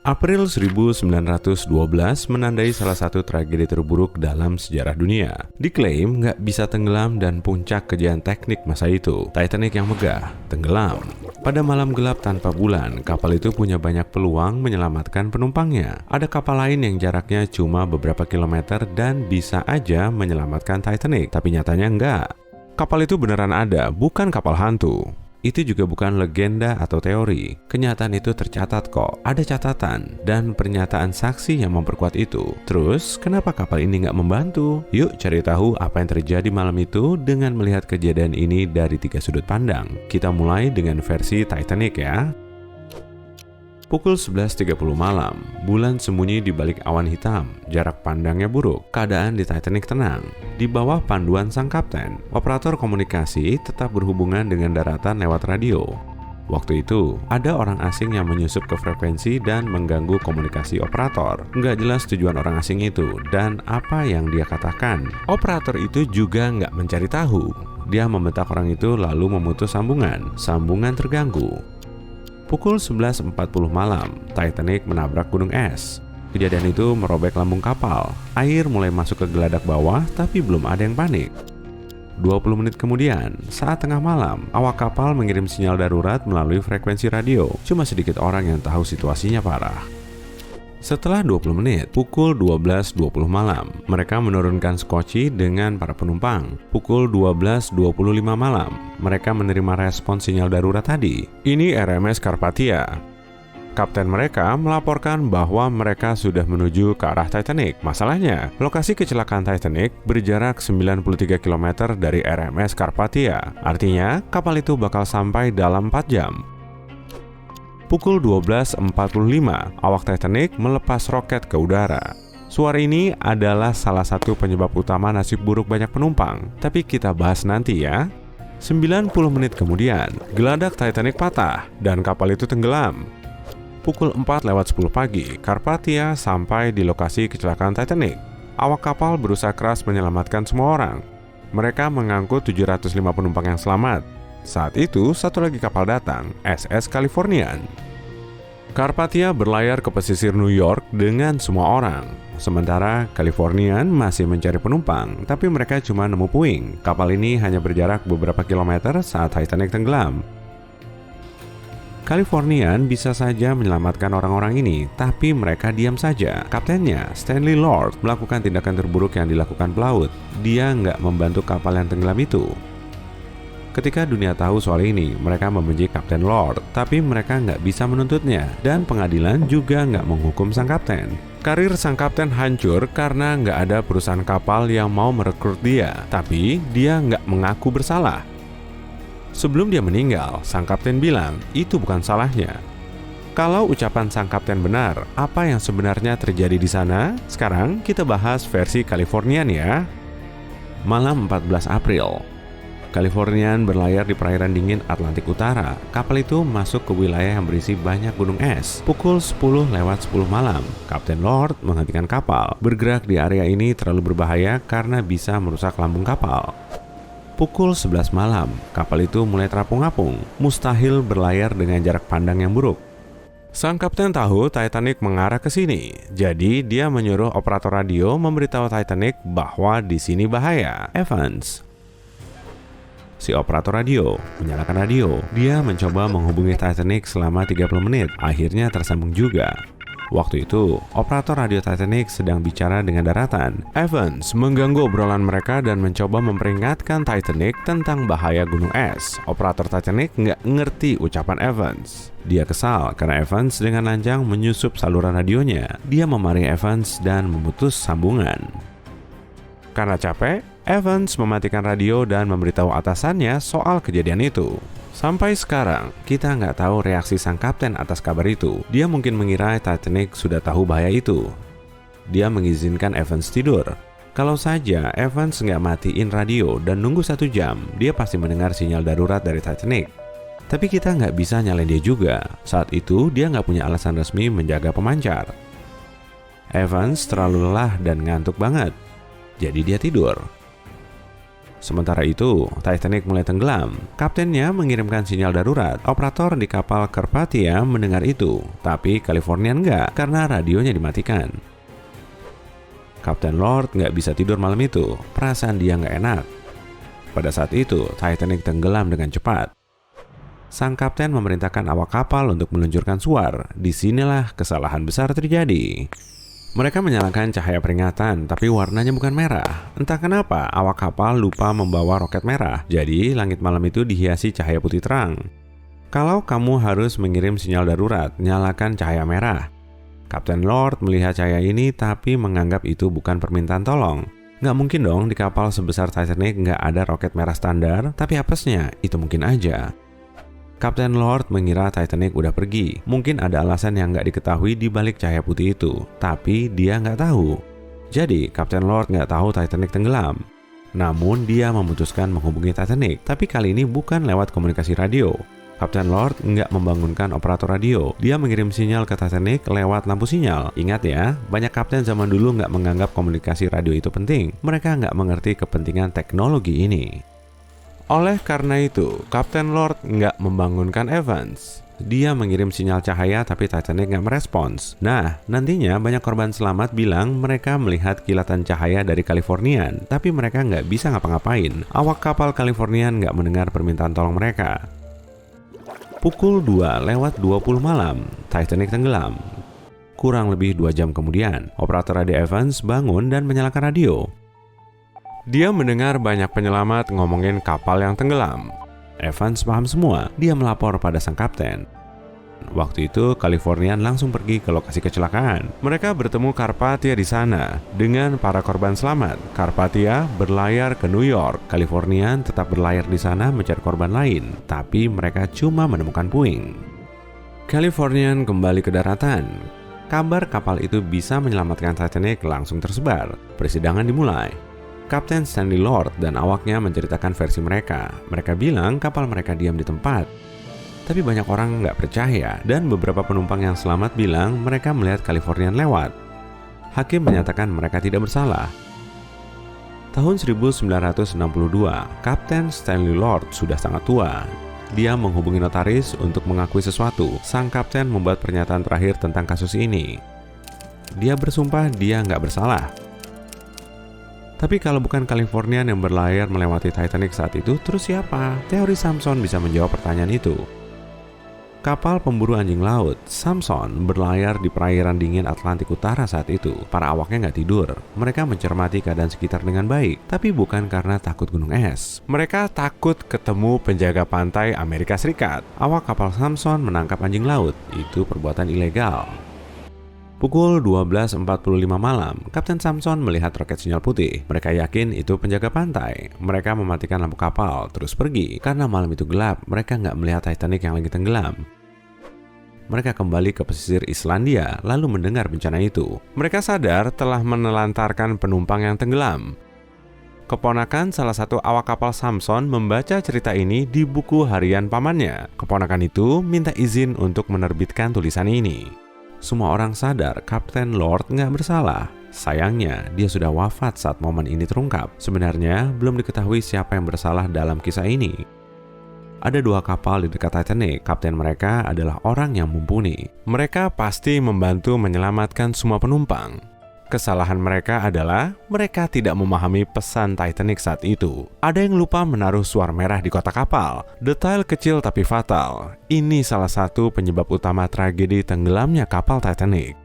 April 1912 menandai salah satu tragedi terburuk dalam sejarah dunia. Diklaim nggak bisa tenggelam dan puncak kejayaan teknik masa itu, Titanic yang megah, tenggelam. Pada malam gelap tanpa bulan, kapal itu punya banyak peluang menyelamatkan penumpangnya. Ada kapal lain yang jaraknya cuma beberapa kilometer dan bisa aja menyelamatkan Titanic, tapi nyatanya enggak. Kapal itu beneran ada, bukan kapal hantu. Itu juga bukan legenda atau teori. Kenyataan itu tercatat kok. Ada catatan dan pernyataan saksi yang memperkuat itu. Terus, kenapa kapal ini nggak membantu? Yuk cari tahu apa yang terjadi malam itu dengan melihat kejadian ini dari 3 sudut pandang. Kita mulai dengan versi Titanic ya. Pukul 11.30 malam, bulan sembunyi di balik awan hitam, jarak pandangnya buruk, keadaan di Titanic tenang. Di bawah panduan sang kapten, operator komunikasi tetap berhubungan dengan daratan lewat radio. Waktu itu, ada orang asing yang menyusup ke frekuensi dan mengganggu komunikasi operator. Nggak jelas tujuan orang asing itu dan apa yang dia katakan. Operator itu juga nggak mencari tahu. Dia membentak orang itu lalu memutus sambungan. Sambungan terganggu. Pukul 11.40 malam, Titanic menabrak gunung es. Kejadian itu merobek lambung kapal. Air mulai masuk ke geladak bawah, tapi belum ada yang panik. 20 menit kemudian, saat tengah malam, awak kapal mengirim sinyal darurat melalui frekuensi radio. Cuma sedikit orang yang tahu situasinya parah. Setelah 20 menit, pukul 12.20 malam, mereka menurunkan skoci dengan para penumpang. Pukul 12.25 malam, mereka menerima respons sinyal darurat tadi. Ini RMS Carpathia. Kapten mereka melaporkan bahwa mereka sudah menuju ke arah Titanic. Masalahnya, lokasi kecelakaan Titanic berjarak 93 km dari RMS Carpathia. Artinya, kapal itu bakal sampai dalam 4 jam. Pukul 12.45, awak Titanic melepas roket ke udara. Suara ini adalah salah satu penyebab utama nasib buruk banyak penumpang, tapi kita bahas nanti ya. 90 menit kemudian, geladak Titanic patah dan kapal itu tenggelam. Pukul 4:10 pagi, Carpathia sampai di lokasi kecelakaan Titanic. Awak kapal berusaha keras menyelamatkan semua orang. Mereka mengangkut 705 penumpang yang selamat. Saat itu, satu lagi kapal datang, SS Californian. Carpathia berlayar ke pesisir New York dengan semua orang. Sementara Californian masih mencari penumpang, tapi mereka cuma nemu puing. Kapal ini hanya berjarak beberapa kilometer saat Titanic tenggelam. Californian bisa saja menyelamatkan orang-orang ini, tapi mereka diam saja. Kaptennya, Stanley Lord, melakukan tindakan terburuk yang dilakukan pelaut. Dia nggak membantu kapal yang tenggelam itu. Ketika dunia tahu soal ini, mereka membenci Kapten Lord, tapi mereka nggak bisa menuntutnya, dan pengadilan juga nggak menghukum sang kapten. Karir sang kapten hancur karena nggak ada perusahaan kapal yang mau merekrut dia, tapi dia nggak mengaku bersalah. Sebelum dia meninggal, sang kapten bilang itu bukan salahnya. Kalau ucapan sang kapten benar, apa yang sebenarnya terjadi di sana? Sekarang kita bahas versi Californian ya. Malam 14 April. Californian berlayar di perairan dingin Atlantik Utara. Kapal itu masuk ke wilayah yang berisi banyak gunung es. Pukul 10:10 malam, Kapten Lord menghentikan kapal. Bergerak di area ini terlalu berbahaya karena bisa merusak lambung kapal. Pukul 11 malam, kapal itu mulai terapung-apung. Mustahil berlayar dengan jarak pandang yang buruk. Sang kapten tahu Titanic mengarah ke sini, jadi dia menyuruh operator radio memberitahu Titanic bahwa di sini bahaya. Evans, si operator radio, menyalakan radio. Dia mencoba menghubungi Titanic selama 30 menit. Akhirnya tersambung juga. Waktu itu, operator radio Titanic sedang bicara dengan daratan. Evans mengganggu obrolan mereka dan mencoba memperingatkan Titanic tentang bahaya gunung es. Operator Titanic nggak ngerti ucapan Evans. Dia kesal karena Evans dengan lanjang menyusup saluran radionya. Dia memarahi Evans dan memutus sambungan. Karena capek, Evans mematikan radio dan memberitahu atasannya soal kejadian itu. Sampai sekarang, kita nggak tahu reaksi sang kapten atas kabar itu. Dia mungkin mengira Titanic sudah tahu bahaya itu. Dia mengizinkan Evans tidur. Kalau saja Evans nggak matiin radio dan nunggu 1 jam, dia pasti mendengar sinyal darurat dari Titanic. Tapi kita nggak bisa nyalain dia juga. Saat itu, dia nggak punya alasan resmi menjaga pemancar. Evans terlalu lelah dan ngantuk banget. Jadi dia tidur. Sementara itu, Titanic mulai tenggelam. Kaptennya mengirimkan sinyal darurat. Operator di kapal Carpathia mendengar itu, tapi Californian enggak karena radionya dimatikan. Kapten Lord nggak bisa tidur malam itu. Perasaan dia nggak enak. Pada saat itu, Titanic tenggelam dengan cepat. Sang kapten memerintahkan awak kapal untuk meluncurkan suar. Disinilah kesalahan besar terjadi. Mereka menyalakan cahaya peringatan, tapi warnanya bukan merah. Entah kenapa, awak kapal lupa membawa roket merah. Jadi, langit malam itu dihiasi cahaya putih terang. Kalau kamu harus mengirim sinyal darurat, nyalakan cahaya merah. Kapten Lord melihat cahaya ini tapi menganggap itu bukan permintaan tolong. Nggak mungkin dong di kapal sebesar Titanic nggak ada roket merah standar, tapi apesnya itu mungkin aja. Kapten Lord mengira Titanic udah pergi. Mungkin ada alasan yang nggak diketahui di balik cahaya putih itu, tapi dia nggak tahu. Jadi Kapten Lord nggak tahu Titanic tenggelam. Namun dia memutuskan menghubungi Titanic, tapi kali ini bukan lewat komunikasi radio. Kapten Lord nggak membangunkan operator radio. Dia mengirim sinyal ke Titanic lewat lampu sinyal. Ingat ya, banyak kapten zaman dulu nggak menganggap komunikasi radio itu penting. Mereka nggak mengerti kepentingan teknologi ini. Oleh karena itu, Kapten Lord nggak membangunkan Evans. Dia mengirim sinyal cahaya tapi Titanic nggak merespons. Nah, nantinya banyak korban selamat bilang mereka melihat kilatan cahaya dari Californian, tapi mereka nggak bisa ngapa-ngapain. Awak kapal Californian nggak mendengar permintaan tolong mereka. Pukul 2:20 malam, Titanic tenggelam. Kurang lebih 2 jam kemudian, operator radio Evans bangun dan menyalakan radio. Dia mendengar banyak penyelamat ngomongin kapal yang tenggelam. Evans paham semua, dia melapor pada sang kapten. Waktu itu, Californian langsung pergi ke lokasi kecelakaan. Mereka bertemu Carpathia di sana dengan para korban selamat. Carpathia berlayar ke New York. Californian tetap berlayar di sana mencari korban lain, tapi mereka cuma menemukan puing. Californian kembali ke daratan. Kabar kapal itu bisa menyelamatkan Titanic langsung tersebar. Persidangan dimulai. Kapten Stanley Lord dan awaknya menceritakan versi mereka. Mereka bilang kapal mereka diam di tempat. Tapi banyak orang nggak percaya dan beberapa penumpang yang selamat bilang mereka melihat Californian lewat. Hakim menyatakan mereka tidak bersalah. Tahun 1962, Kapten Stanley Lord sudah sangat tua. Dia menghubungi notaris untuk mengakui sesuatu. Sang kapten membuat pernyataan terakhir tentang kasus ini. Dia bersumpah dia nggak bersalah. Tapi kalau bukan Californian yang berlayar melewati Titanic saat itu, terus siapa? Teori Samson bisa menjawab pertanyaan itu. Kapal pemburu anjing laut, Samson, berlayar di perairan dingin Atlantik Utara saat itu. Para awaknya nggak tidur. Mereka mencermati keadaan sekitar dengan baik, tapi bukan karena takut gunung es. Mereka takut ketemu penjaga pantai Amerika Serikat. Awak kapal Samson menangkap anjing laut. Itu perbuatan ilegal. Pukul 12:45 malam, Kapten Samson melihat roket sinyal putih. Mereka yakin itu penjaga pantai. Mereka mematikan lampu kapal, terus pergi. Karena malam itu gelap, mereka nggak melihat Titanic yang lagi tenggelam. Mereka kembali ke pesisir Islandia, lalu mendengar bencana itu. Mereka sadar telah menelantarkan penumpang yang tenggelam. Keponakan salah satu awak kapal Samson membaca cerita ini di buku harian pamannya. Keponakan itu minta izin untuk menerbitkan tulisan ini. Semua orang sadar Kapten Lord nggak bersalah. Sayangnya, dia sudah wafat saat momen ini terungkap. Sebenarnya, belum diketahui siapa yang bersalah dalam kisah ini. Ada 2 kapal di dekat Titanic. Kapten mereka adalah orang yang mumpuni. Mereka pasti membantu menyelamatkan semua penumpang. Kesalahan mereka adalah mereka tidak memahami pesan Titanic saat itu. Ada yang lupa menaruh suar merah di kotak kapal. Detail kecil tapi fatal. Ini salah satu penyebab utama tragedi tenggelamnya kapal Titanic.